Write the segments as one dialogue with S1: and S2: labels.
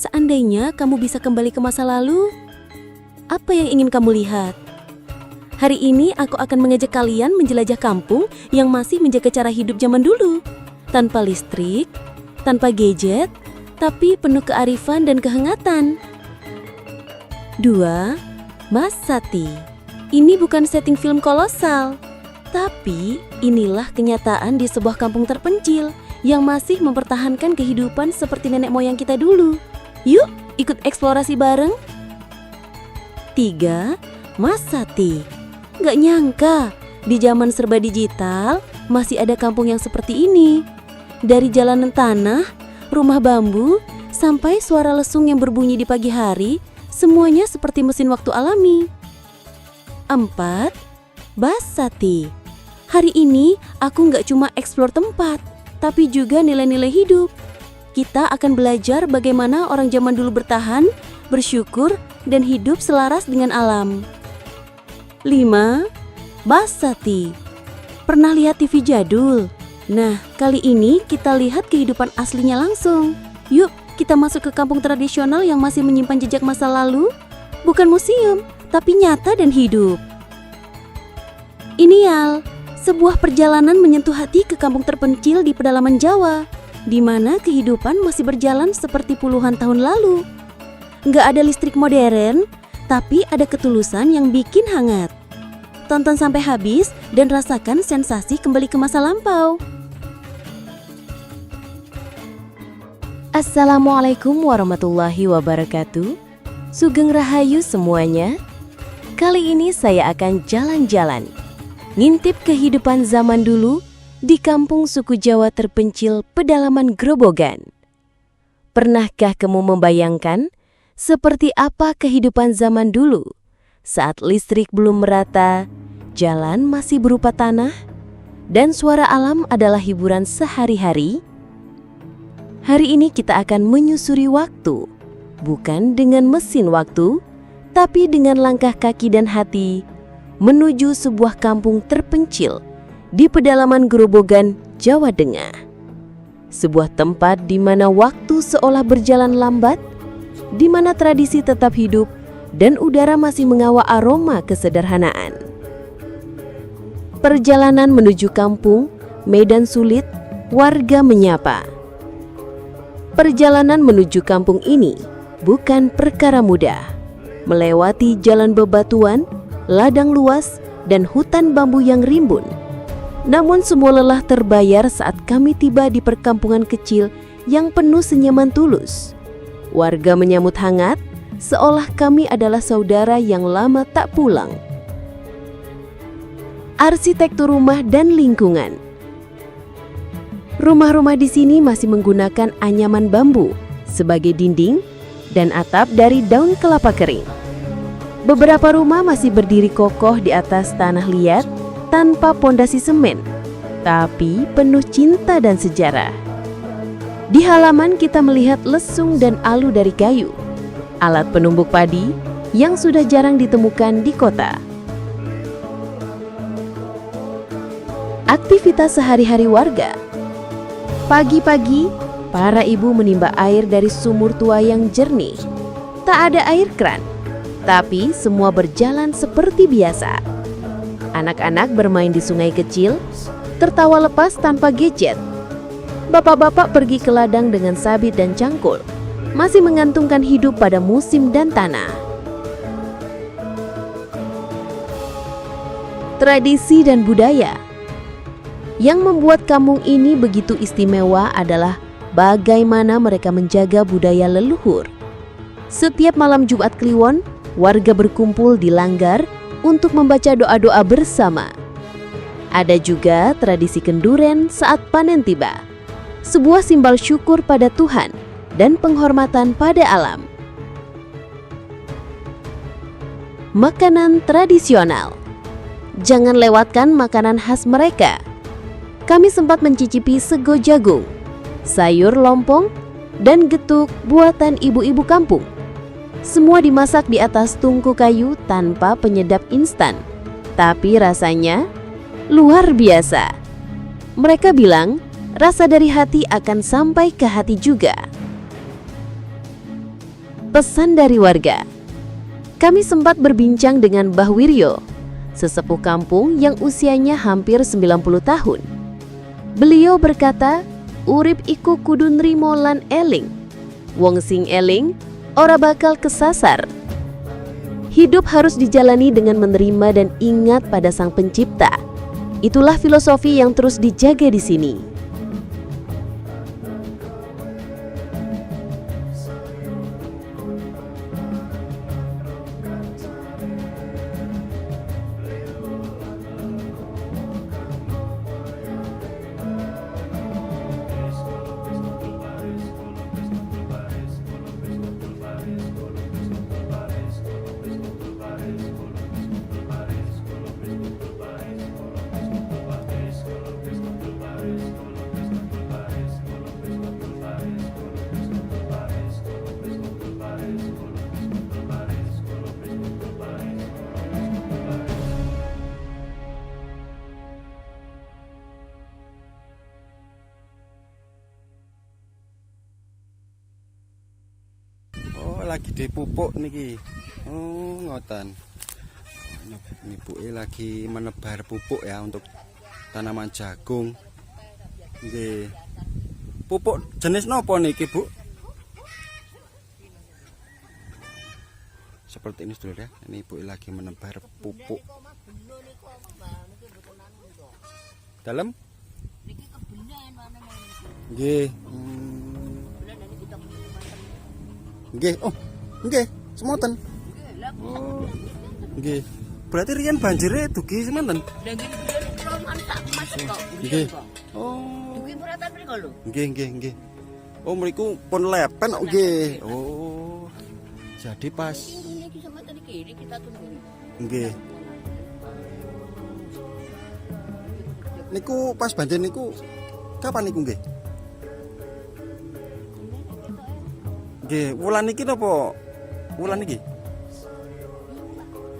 S1: Seandainya kamu bisa kembali ke masa lalu, apa yang ingin kamu lihat? Hari ini aku akan mengajak kalian menjelajah kampung yang masih menjaga cara hidup zaman dulu. Tanpa listrik, tanpa gadget, tapi penuh kearifan dan kehangatan. 2. Mas Sati. Ini bukan setting film kolosal, tapi inilah kenyataan di sebuah kampung terpencil yang masih mempertahankan kehidupan seperti nenek moyang kita dulu. Yuk, ikut eksplorasi bareng. 3. Mas Sati. Gak nyangka, di zaman serba digital, masih ada kampung yang seperti ini. Dari jalanan tanah, rumah bambu, sampai suara lesung yang berbunyi di pagi hari, semuanya seperti mesin waktu alami. 4. Bas Sati. Hari ini, aku gak cuma eksplor tempat, tapi juga nilai-nilai hidup. Kita akan belajar bagaimana orang zaman dulu bertahan, bersyukur, dan hidup selaras dengan alam. 5. Bas Sati. Pernah lihat TV jadul? Nah, kali ini kita lihat kehidupan aslinya langsung. Yuk, kita masuk ke kampung tradisional yang masih menyimpan jejak masa lalu. Bukan museum, tapi nyata dan hidup. Inial, sebuah perjalanan menyentuh hati ke kampung terpencil di pedalaman Jawa, di mana kehidupan masih berjalan seperti puluhan tahun lalu. Nggak ada listrik modern, tapi ada ketulusan yang bikin hangat. Tonton sampai habis dan rasakan sensasi kembali ke masa lampau. Assalamualaikum warahmatullahi wabarakatuh. Sugeng Rahayu semuanya. Kali ini saya akan jalan-jalan, ngintip kehidupan zaman dulu di kampung suku Jawa terpencil pedalaman Grobogan. Pernahkah kamu membayangkan seperti apa kehidupan zaman dulu saat listrik belum merata, jalan masih berupa tanah, dan suara alam adalah hiburan sehari-hari? Hari ini kita akan menyusuri waktu, bukan dengan mesin waktu, tapi dengan langkah kaki dan hati, menuju sebuah kampung terpencil di pedalaman Grobogan, Jawa Tengah. Sebuah tempat di mana waktu seolah berjalan lambat, di mana tradisi tetap hidup dan udara masih mengawa aroma kesederhanaan. Perjalanan menuju kampung, medan sulit, warga menyapa. Perjalanan menuju kampung ini bukan perkara mudah. Melewati jalan bebatuan, ladang luas, dan hutan bambu yang rimbun. Namun semua lelah terbayar saat kami tiba di perkampungan kecil yang penuh senyuman tulus. Warga menyambut hangat, seolah kami adalah saudara yang lama tak pulang. Arsitektur rumah dan lingkungan. Rumah-rumah di sini masih menggunakan anyaman bambu sebagai dinding dan atap dari daun kelapa kering. Beberapa rumah masih berdiri kokoh di atas tanah liat tanpa pondasi semen, tapi penuh cinta dan sejarah. Di halaman kita melihat lesung dan alu dari kayu, alat penumbuk padi yang sudah jarang ditemukan di kota. Aktivitas sehari-hari warga. Pagi-pagi, para ibu menimba air dari sumur tua yang jernih. Tak ada air kran, tapi semua berjalan seperti biasa. Anak-anak bermain di sungai kecil, tertawa lepas tanpa gadget. Bapak-bapak pergi ke ladang dengan sabit dan cangkul, masih menggantungkan hidup pada musim dan tanah. Tradisi dan budaya. Yang membuat kampung ini begitu istimewa adalah bagaimana mereka menjaga budaya leluhur. Setiap malam Jumat Kliwon, warga berkumpul di langgar untuk membaca doa-doa bersama. Ada juga tradisi kenduren saat panen tiba, sebuah simbol syukur pada Tuhan dan penghormatan pada alam. Makanan tradisional. Jangan lewatkan makanan khas mereka. Kami sempat mencicipi sego jagung, sayur lompong, dan getuk buatan ibu-ibu kampung. Semua dimasak di atas tungku kayu tanpa penyedap instan, tapi rasanya luar biasa. Mereka bilang, rasa dari hati akan sampai ke hati juga. Pesan dari warga. Kami sempat berbincang dengan Mbah Wiryo, sesepuh kampung yang usianya hampir 90 tahun. Beliau berkata, urip iku kudu nrimo lan eling. Wong sing eling ora bakal kesasar. Hidup harus dijalani dengan menerima dan ingat pada Sang Pencipta. Itulah filosofi yang terus dijaga di sini.
S2: Lagi dipupuk niki. Oh, ngoten. Ini Bu lagi menebar pupuk ya untuk tanaman jagung. Nggih. Pupuk jenis napa niki, Bu? Seperti ini Saudara ya. Ini Bu lagi menebar pupuk. Dalam? Nggih. Nggih, oh, nggih, semonten. Oh, nggih. Berarti riyen banjire dugi semonten? Nggih. Oh. Dugi muratan mriku lho. Nggih. Oh, mriku pun lepen kok nggih. Oh. Jadi pas iki semonten iki kita tunggu. Nggih. Niku pas banjir niku kapan niku nggih? Nggih, wulan niki napa? Wulan niki?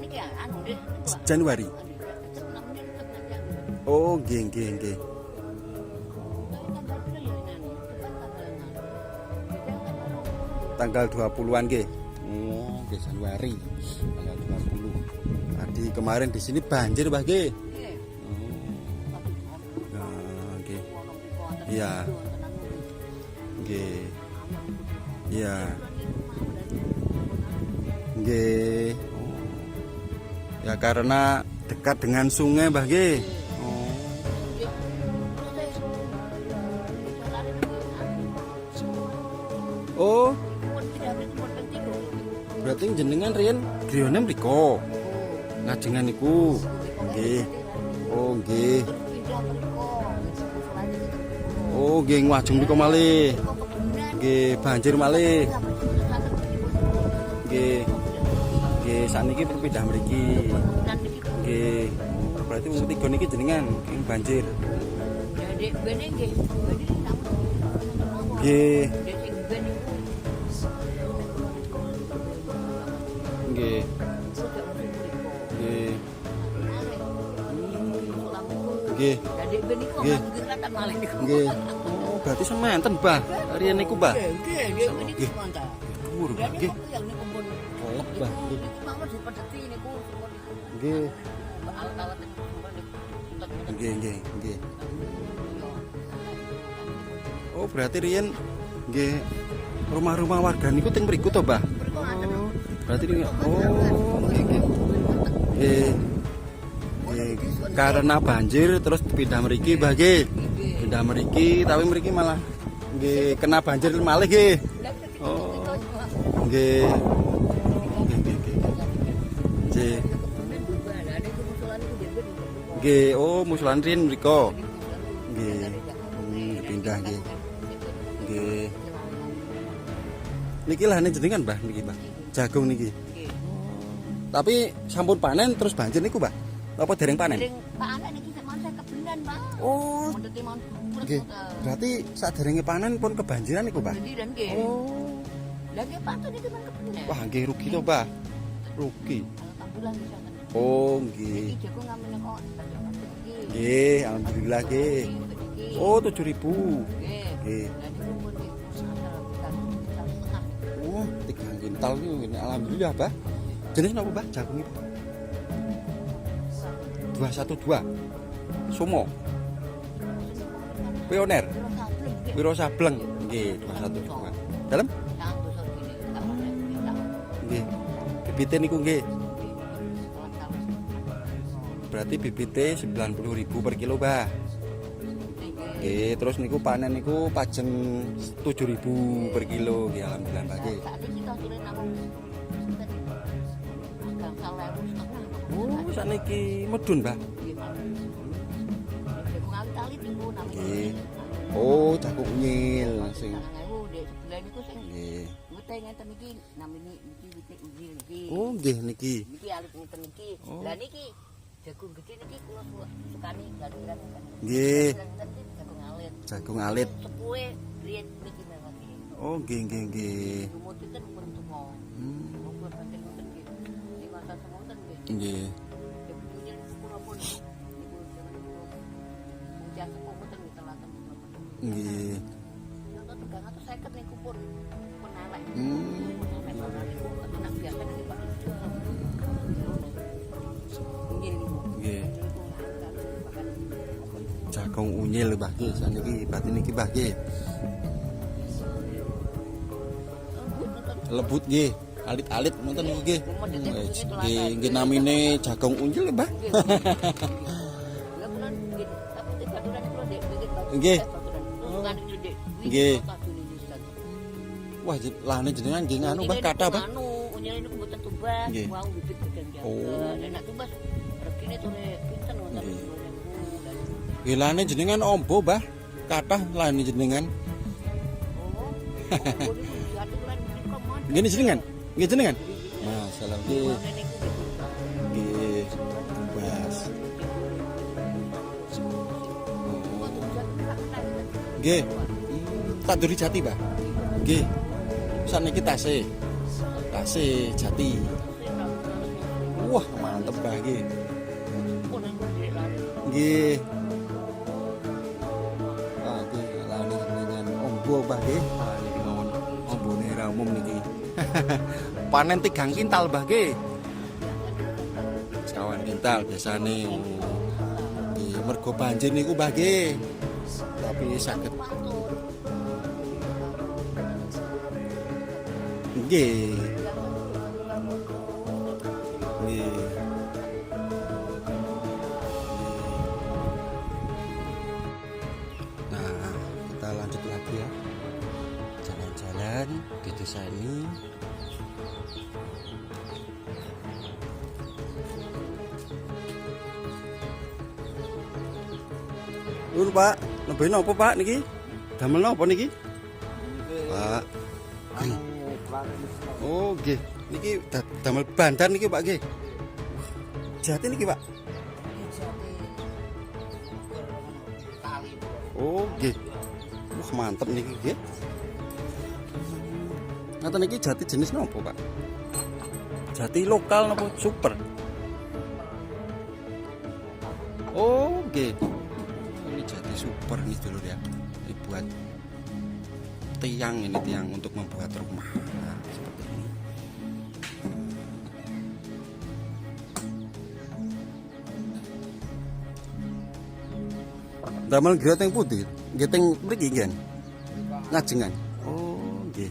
S2: Niki anu nggih. Januari. Oh, nggih. Tanggal 20-an nggih. Oh, nggih Januari. Tanggal 20. Tadi kemarin di sini banjir, Mbah nggih. Oh. Nggih. Iya. Nggih. Iya. Nggih. Ya karena dekat dengan sungai, Mbah nggih. Oh. Berarti jenengan riyen griyane mriko. Ngajengan niku. Nggih. Oh, nggih. Oh, nggih ngajeng mriko malih. Nggih, banjir malih. Nggih. Nggih, saniki pindah mriki. Nggih. Berarti wong tiga niki jenengan ing banjir. Nggih. Nggih. Nggih. Nggih. Nggih. Nggih. Berarti semanten, Mbah. Riyen niku, Mbah. Nggih, nggih. Dhuwur, nggih. Kolep, Mbah. Nggih. Nggih. Oh, berarti riyen nggih rumah-rumah warga niku teng mriku to, Mbah? Oh, berarti nggih. Karena banjir terus pindah mriki, Mbah nggih. Pindah mriki, tapi mriki malah nggih kena banjir malih nggih. Oh. Nggih. Nggih. Nggih, oh musolan riyen mriko. Nggih. Pindah nggih. Nggih. Niki lahane jenengan, Mbah, niki, Mbah. Jagung niki. Tapi sampun panen terus banjir niku, Mbah. Apa dereng panen? Dereng panen iki semonten kebenan, Mbah. Oh. Nggih. Berarti saderenge panen pun kebanjiran niku, Mbah. Kebanjiran nggih. Oh. Lah nggih patut iki men kebenan. Wah, nggih rugi to, Mbah. Rugi. Oh, nggih. Iki jagung ngamene kok. Nggih, alhamdulillah nggih. Oh, 7.000. Nggih. Nggih. Oh, 3 nggih. kental ini alhamdulillah, Bah. Jenis apa, Bah? Jagung itu. 212. Sumo. Pioner. Wiro Sableng. Nggih, 212. Dalem? Nggih. Bibite niku nggih. Berarti bibite 90.000 per kilo, Bah. Nggih, terus niku panen niku pajeng 7.000 per kilo. Nggih, alhamdulillah, Mbak. Nggih. Oh, sakniki medun, Mbah. Nggih. Oh, jagung unyil langsung. Nggih. Oh, nggih niki.
S3: Niki alit ngeten niki. Lah niki jagung gede niki kula sukani gadiran.
S2: Nggih.
S3: Jagung alit.
S2: Jagung alit.
S3: Sepuhe riyen niki mawon.
S2: Oh, nggih nggih nggih.
S3: Lumutipun pun tumo. Mumpun pancen ngoten nggih. Di masa semonten nggih.
S2: Nggih.
S3: Dene kula pun niku muncak sepuh ngoten nggih telaten.
S2: Nggih.
S3: Contoh 350 niku pun elek. Anak biasa niki Pak.
S2: Nggih. Jagung unyil, Mbah nggih. Saniki batin niki, Mbah nggih. Lebut nggih. Alit-alit ngoten niku nggih. Nggih, nggih namine jagung unyil, Mbah. Nggih. Nggih. Wah, lahane jenengan nggih nganu, Mbah, kathah, Mbah.
S3: Unyil niku mboten tumbas,
S2: Nggih.
S3: wau bibit gedhen
S2: Oh.
S3: Nek tumbas regine tune pinten ngoten.
S2: Nggih. Nggih, lahane jenengan ombo, Mbah. Kathah lahane jenengan. Nggih jenengan. Nggih jenengan. Masalah nggih. Nggih. Tumbas. Nggih. Tak duri jati, Mbah. Nggih. Saniki tasih. Tasih jati. Wah, mantep, Mbah nggih. Nggih. Ah, nggih, lali dengan ombo, Mbah nggih. Ah, niki mawon ombone ra umum niki. Panen 3 kintal, Mbah nggih. Sekawan kintal biasane. Nggih, mergo banjir niku, Mbah nggih. Tapi saged nggih. Nggih. Nah, kita lanjut lagi ya. Jalan-jalan di desa ini. Lur, Pak, nembe napa, Pak, niki? Damel napa niki? Pak. Oh, nggih. Niki damel bandan niki, Pak, nggih. Jati niki, Pak. Oh, nggih. Wah, mantep niki, nggih. Ngaten niki jati jenis napa, Pak? Jati lokal napa super? Oh, nggih. Ini jati super nih dulur ya. Ini buat tiang, ini tiang untuk membuat rumah. Nah, seperti ini. Damel greteng putih, greteng mriki nggih. Ngajengan. Oh, nggih.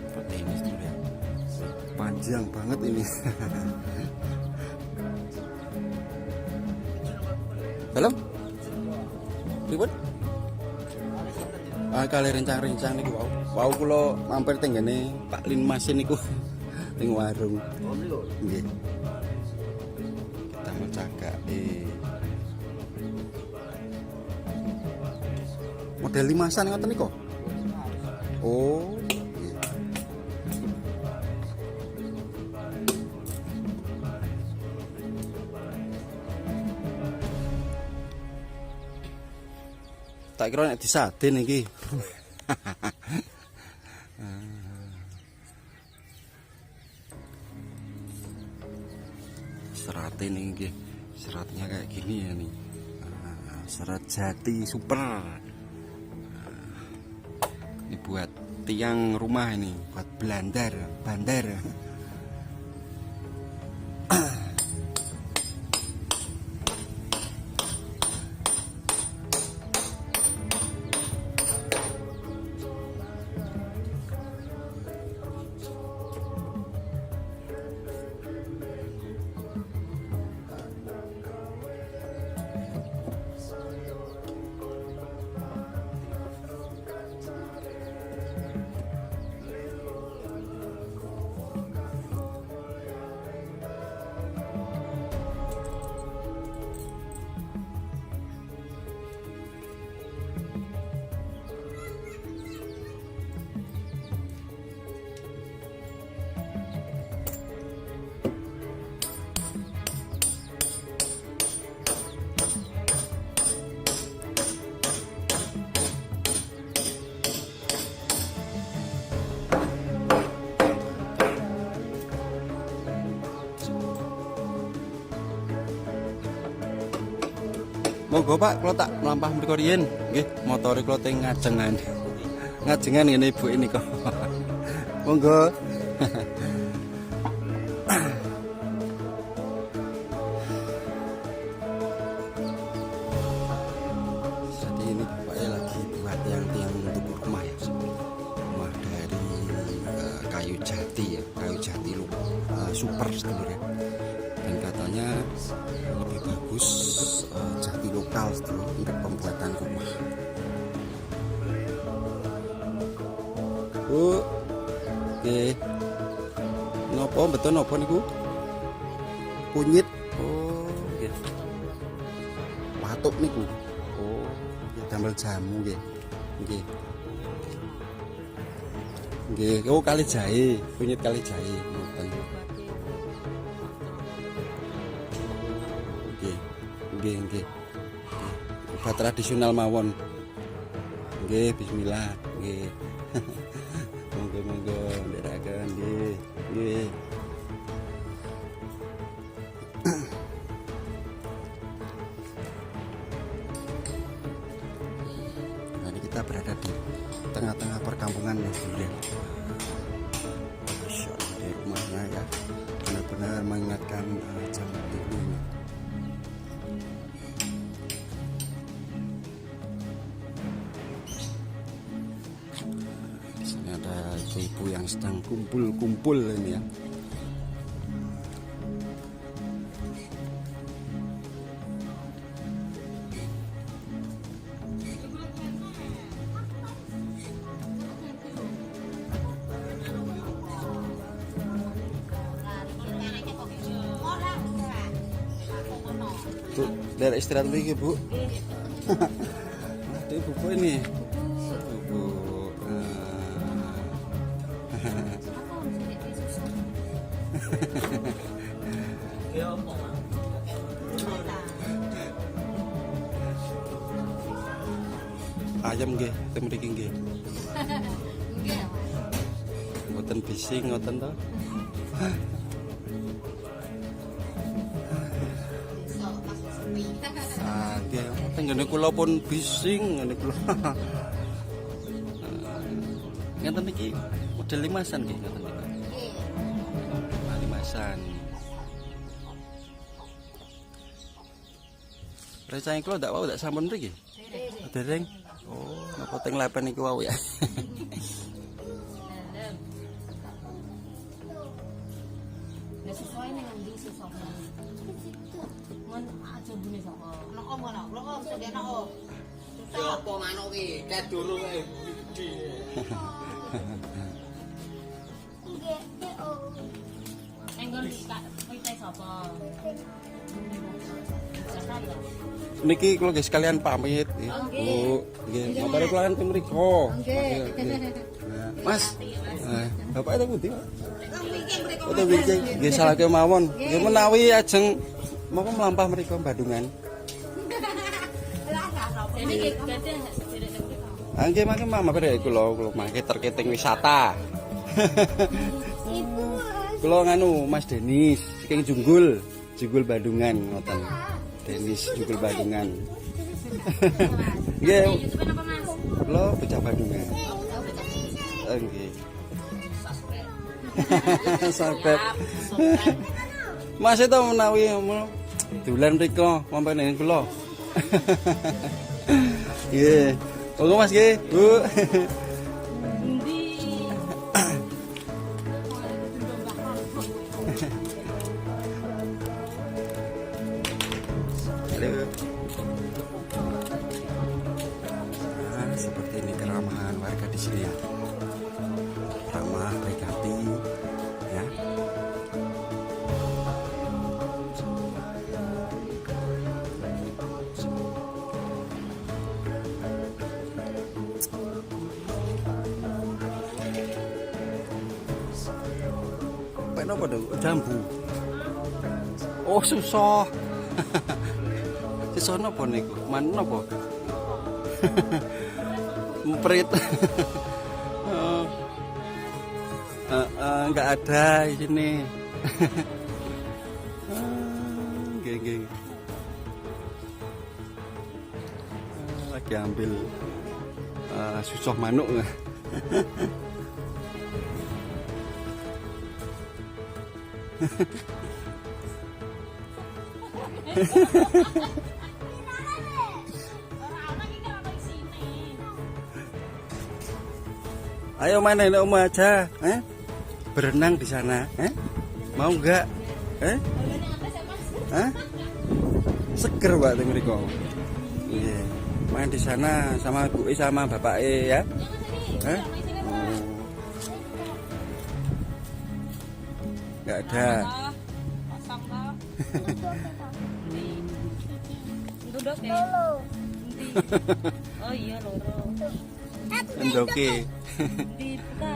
S2: Seperti ini dulu ya. Panjang banget ini. Dalam? Ribut? Ah, kali rencang-rencang niku wau. Wau kula mampir teng ngene Pak Lin Masin niku ning warung. Nggih. Kita mencagak model limasan ngoten niku. Oh, nggih. Tak kira nek disaden iki. serat ini nggih. Seratnya kayak gini ya nih. Serat jati super. Ini buat tiang rumah ini, buat bandar. Monggo Pak, kalau tak melampah mriku riyin, nggih, motore kula teng ngajengan. Ngajengan ngene Ibu ini kok. Monggo. Jadi ini Bapaknya lagi buat tiang-tiang untuk rumah ya. Rumah dari kayu jati ya, kayu jati super sebenarnya. Dan katanya lebih bagus jati lokal untuk pembuatan rumah. Bu, oke. Nopo betul nopo niku? Kunyit. Oh, nggih. Watuk niku. Oh, damel jamu nggih. Nggih. Nggih, oh kali jahe, kunyit kali jahe ngoten. Nggih. Obat tradisional mawon. Nggih, bismillah. Nggih. Monggo ndherekaken nggih. Nah, ini kita berada di tengah-tengah perkampungan ya, sebenarnya. Masya Allah, di rumahnya ya. Benar-benar mengingatkan zaman dulu. Ada ibu-ibu yang sedang kumpul-kumpul ini ya. Tuh, dari istirahat lagi Bu. Ada ibu ini. Ayam nggih, teng mriki nggih. Nggih. Mboten bising ngoten to. Nggih, teng ngene kula pun bising ngene kula. Ngeten niki model limasan nggih ngoten niku. Nggih. Limasan. Recaing kula ndak wau ndak sampun mriki. Dereng. Oh, napa teng lepen niku wau ya.
S3: Lah sesuai dengan di sesama. Mon aja bune sapa. Nek om ngono, lho om sedene om. Sopo manuk iki? Ket durung e gede. Nggih, om. Enggon wite sapa?
S2: Niki kula nggih sekalian pamit nggih. Bu, nggih. Motore kula kan teng mriku. Nggih. Mas. Bapak itu pundi, Pak? Foto bikin nggih salahke mawon. Nggih menawi ajeng mongko mlampah mriku Bandungan. Nggih mangke mampir kula mangke terketing wisata. Kula nganu Mas Denis saking Junggul. Jugul Bandungan ngoten. Denis Jugul Bandungan. Nggih.
S3: YouTube apa Mas?
S2: Kula bocah Bandungan. Nggih. Sabet. Mas itu menawi dolan mriko wonten ing kula. Nggih. Monggo Mas nggih, Bu. Halo. Nah, seperti ini keramahan warga di sini ya. Ramah, baik hati, ya. Apa dong? Jambu. Oh, susah. Susah napa niku? Mana napa? Emprit. Enggak ada di sini. Nggih. Lagi ambil susah manuk. Ayo main nenek Oma aja, berenang di sana, mau nggak? Seger Pak mriko. Iya, main di sana sama ibu sama bapak ya. Nggak ada.
S3: Oh iya loro.
S2: Endoke.
S3: Dibuka.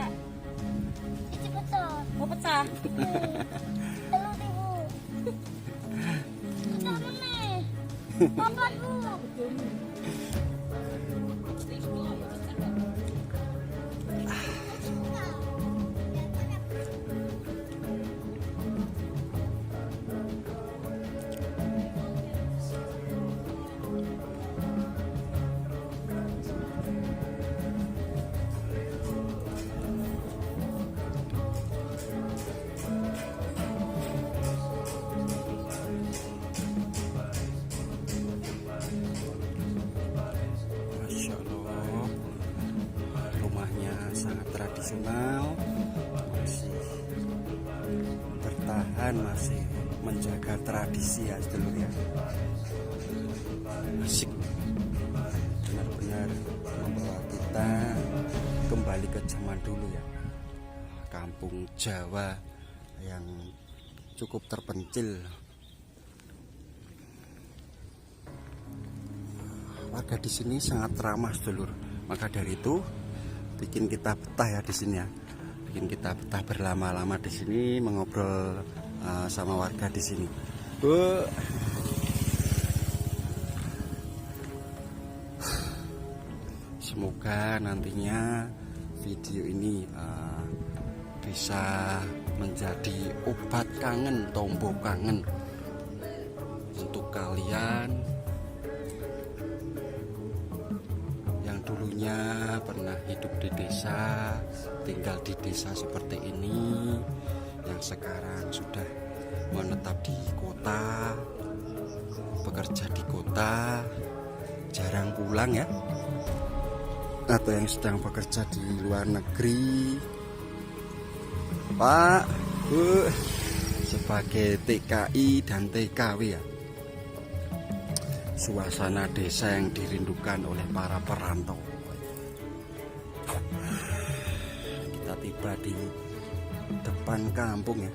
S3: Mau pecah.
S2: Masya Allah, rumahnya sangat tradisional, masih bertahan, masih menjaga tradisi ya sedulur ya. Asik, benar-benar membawa kita kembali ke zaman dulu ya. Kampung Jawa yang cukup terpencil. Warga di sini sangat ramah sedulur. Maka dari itu bikin kita betah ya di sini ya. Bikin kita betah berlama-lama di sini mengobrol sama warga di sini. Bu. Semoga nantinya video ini bisa menjadi obat kangen, tombol kangen untuk kalian yang dulunya pernah hidup di desa, tinggal di desa seperti ini, yang sekarang sudah menetap di kota, bekerja di kota, jarang pulang ya, atau yang sedang bekerja di luar negeri. Pak, Bu, sebagai TKI dan TKW ya, suasana desa yang dirindukan oleh para perantau. Kita tiba di depan kampung ya.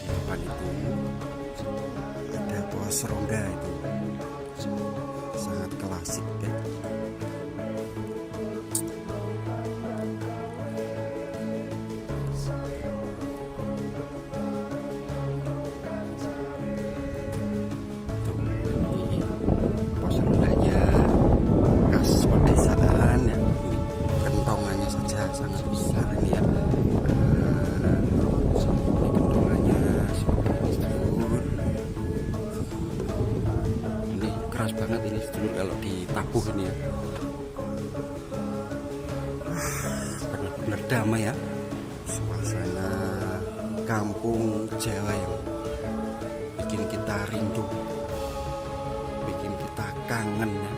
S2: Di depan itu ada pos ronda itu, sangat klasik ya. Sangat besar ini ya. Kentongannya seperti keras banget ini sedulur kalau ditabuh ini ya. Benar-benar damai ya, suasana kampung Jawa yang bikin kita rindu, bikin kita kangen ya.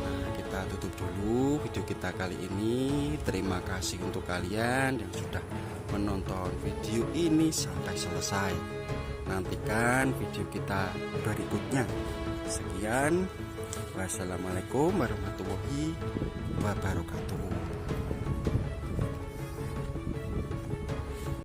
S2: Nah, kita tutup dulu video kita kali ini. Terima kasih untuk kalian yang sudah menonton video ini sampai selesai. Nantikan video kita berikutnya. Sekian, wassalamualaikum warahmatullahi wabarakatuh.